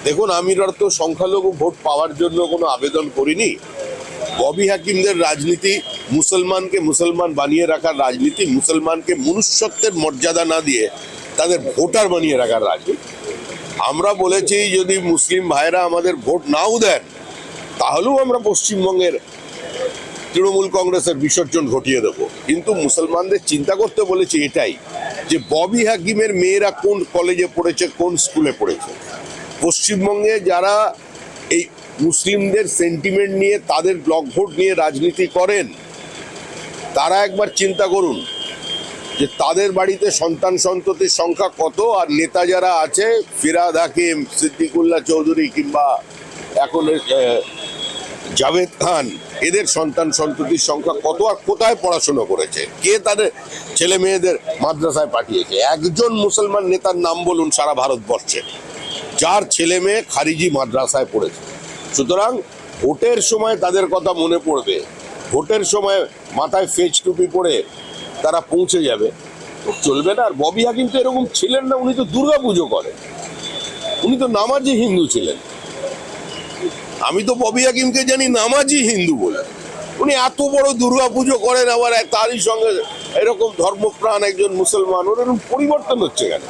দেখুন, আমি তো সংখ্যালঘু ভোট পাওয়ার জন্য কোনো আবেদন করিনি। ববি হাকিমদের রাজনীতি মুসলমানকে মুসলমান বানিয়ে রাখার রাজনীতি, মুসলমানকে মনুষ্যত্বের মর্যাদা না দিয়ে তাদের ভোটার বানিয়ে রাখার রাজনীতি। আমরা বলেছি যদি মুসলিম ভাইরা আমাদের ভোট নাও দেন তাহলেও আমরা পশ্চিমবঙ্গের তৃণমূল কংগ্রেসের বিসর্জন ঘটিয়ে দেবো। কিন্তু মুসলমানদের চিন্তা করতে বলেছি এটাই, যে ববি হাকিমের মেয়েরা কোন কলেজে পড়েছে, কোন স্কুলে পড়েছে। পশ্চিমবঙ্গে যারা এই মুসলিমদের সেন্টিমেন্ট নিয়ে, তাদের ব্লক ভোট নিয়ে রাজনীতি করেন, তারা একবার চিন্তা করুন যে তাদের বাড়িতে সন্তান সন্ততির সংখ্যা কত, আর নেতা যারা আছে ফিরহাদ হাকিম, সিদ্দিকুল্লাহ চৌধুরী কিংবা এখন জাভেদ খান, এদের সন্তান সন্ততির সংখ্যা কত, আর কোথায় পড়াশোনা করেছে, কে তাদের ছেলে মেয়েদের মাদ্রাসায় পাঠিয়েছে। একজন মুসলমান নেতার নাম বলুন সারা ভারতবর্ষে যার ছেলে মেয়ে খারিজি মাদ্রাসায় পড়েছে। সুতরাং ভোটের সময় তাদের কথা মনে পড়বে, ভোটের সময় মাথায় ফেজ টুপি পরে তারা পৌঁছে যাবে, চলবে না। আর ববি হাকিম তো এরকম ছিলেন না, উনি তো দুর্গা পুজো করেন, উনি তো নামাজি হিন্দু ছিলেন। আমি তো ববি হাকিমকে জানি নামাজি হিন্দু বলে। উনি এত বড় দুর্গা পুজো করেন, আবার তারই সঙ্গে এরকম ধর্মপ্রাণ একজন মুসলমান, ওর এরকম পরিবর্তন হচ্ছে কেন?